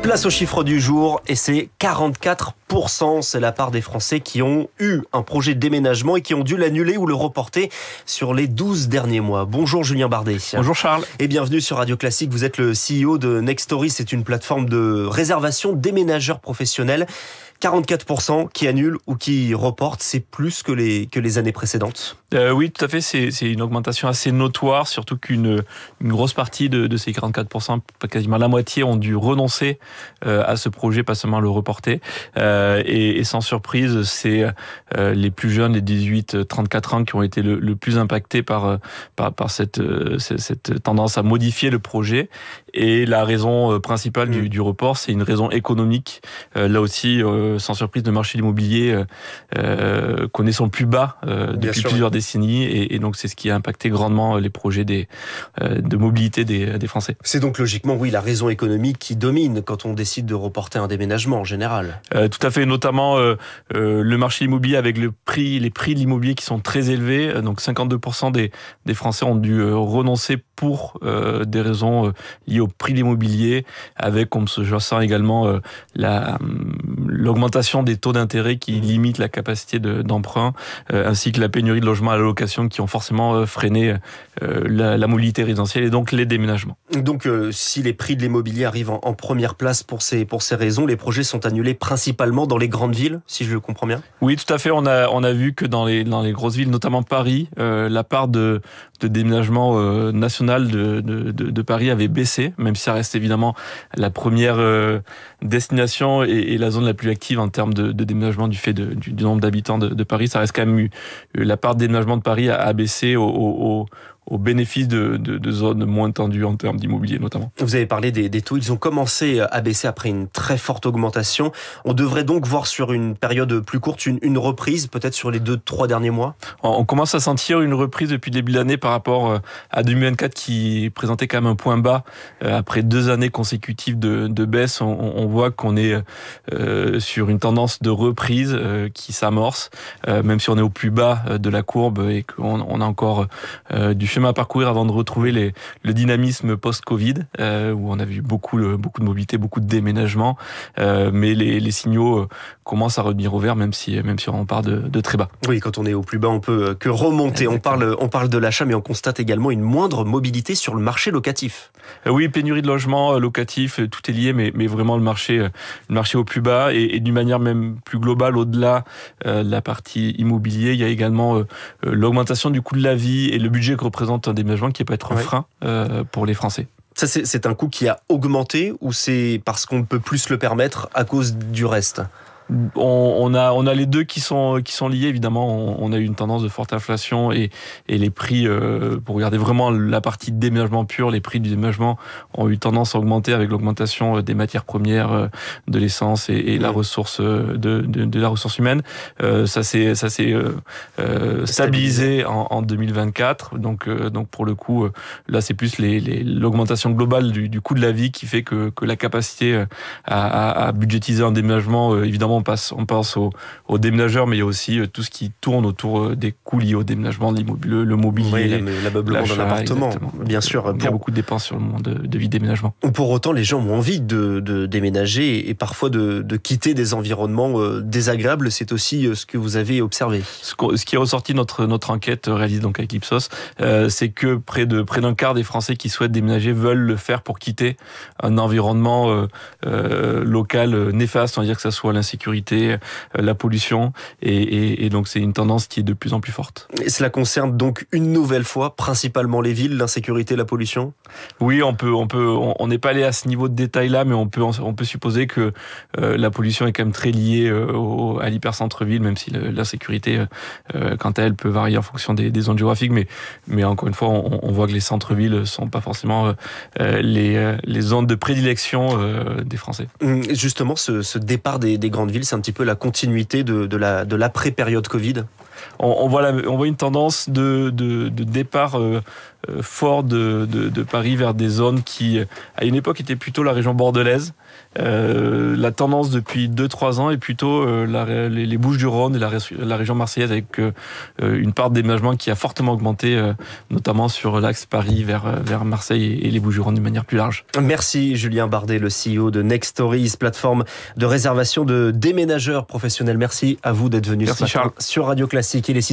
Place au chiffre du jour et c'est 44%. C'est la part des Français qui ont eu un projet de déménagement et qui ont dû l'annuler ou le reporter sur les 12 derniers mois. Bonjour Julien Bardet. Bonjour Charles. Et bienvenue sur Radio Classique. Vous êtes le CEO de Nextory. C'est une plateforme de réservation déménageurs professionnels. 44% qui annulent ou qui reportent, c'est plus que les années précédentes. Oui, tout à fait. C'est une augmentation assez notoire, surtout qu'une grosse partie de ces 44%, quasiment la moitié, ont dû renoncer à ce projet, pas seulement le reporter. Et sans surprise, c'est les plus jeunes, les 18-34 ans, qui ont été le plus impactés par cette tendance à modifier le projet. Et la raison principale du report, c'est une raison économique. Là aussi, sans surprise, le marché immobilier connaît son plus bas depuis plusieurs décennies, et donc c'est ce qui a impacté grandement les projets de mobilité des Français. C'est donc logiquement, oui, la raison économique qui domine quand on décide de reporter un déménagement en général. Tout à fait, notamment le marché immobilier avec les prix de l'immobilier qui sont très élevés. Donc 52% des Français ont dû renoncer pour des raisons liées au prix de l'immobilier, avec comme sous-jacent également l'augmentation des taux d'intérêt qui limitent la capacité d'emprunt, ainsi que la pénurie de logements à la location qui ont forcément freiné la mobilité résidentielle et donc les déménagements. Donc si les prix de l'immobilier arrivent en première place pour ces raisons, les projets sont annulés principalement dans les grandes villes, si je le comprends bien? Oui, tout à fait. On a vu que dans les grosses villes, notamment Paris, la part de déménagement national de Paris avait baissé, même si ça reste évidemment la première destination et la zone la plus active en termes de déménagement du fait du nombre d'habitants de Paris. Ça reste quand même la part de déménagement de Paris a baissé au bénéfice de zones moins tendues en termes d'immobilier notamment. Vous avez parlé des taux, ils ont commencé à baisser après une très forte augmentation. On devrait donc voir sur une période plus courte une reprise, peut-être sur les 2-3 derniers mois? On commence à sentir une reprise depuis le début de l'année par rapport à 2024 qui présentait quand même un point bas. Après 2 années consécutives de baisse, on voit qu'on est sur une tendance de reprise qui s'amorce, même si on est au plus bas de la courbe et qu'on a encore du chemin à parcourir avant de retrouver le dynamisme post-Covid, où on a vu beaucoup de mobilité, beaucoup de déménagements, mais les signaux commencent à revenir au vert, même si on part de très bas. Oui, quand on est au plus bas, on peut que remonter. On parle de l'achat, mais on constate également une moindre mobilité sur le marché locatif. Oui, pénurie de logements locatifs, tout est lié, mais vraiment le marché au plus bas et d'une manière même plus globale, au-delà de la partie immobilier, il y a également l'augmentation du coût de la vie et le budget que représente un déménagement qui peut être un frein pour les Français. Ça, c'est un coût qui a augmenté ou c'est parce qu'on ne peut plus se le permettre à cause du reste? On a les deux qui sont liés, évidemment. On a eu une tendance de forte inflation et les prix, pour regarder vraiment la partie de déménagement pur, les prix du déménagement ont eu tendance à augmenter avec l'augmentation des matières premières, de l'essence et la ressource de la ressource humaine. Ça s'est stabilisé en 2024. Donc pour le coup, là c'est plus l'augmentation globale du coût de la vie qui fait que la capacité à budgétiser un déménagement, évidemment, on pense aux déménageurs, mais il y a aussi tout ce qui tourne autour des coûts liés au déménagement, l'immobilier, le mobilier, l'ameublement d'un appartement, bien sûr. Il y a beaucoup de dépenses sur le monde de vie de déménagement. Pour autant, les gens ont envie de déménager et parfois de quitter des environnements désagréables. C'est aussi ce que vous avez observé. Ce qui est ressorti de notre enquête réalisée donc avec Ipsos, c'est que près d'un quart des Français qui souhaitent déménager veulent le faire pour quitter un environnement local néfaste, on va dire que ça soit l'insécurité, la pollution, et donc c'est une tendance qui est de plus en plus forte. Et cela concerne donc une nouvelle fois principalement les villes, l'insécurité, la pollution? Oui, on n'est pas allé à ce niveau de détail là, mais on peut supposer que la pollution est quand même très liée à l'hypercentre-ville, même si l'insécurité, quant à elle, peut varier en fonction des zones géographiques, mais encore une fois, on voit que les centres-villes sont pas forcément les zones de prédilection des Français. Justement, ce départ des grandes villes, c'est un petit peu la continuité de l'après-période Covid? On voit une tendance de départ fort de Paris vers des zones qui, à une époque, étaient plutôt la région bordelaise, La tendance depuis 2-3 ans est plutôt les Bouches-du-Rhône et la région marseillaise, avec une part de déménagement qui a fortement augmenté, notamment sur l'axe Paris vers Marseille et les Bouches-du-Rhône d'une manière plus large. Merci Julien Bardet, le CEO de Next Stories, plateforme de réservation de déménageurs professionnels. Merci à vous d'être venu ce matin sur Radio Classique. Il est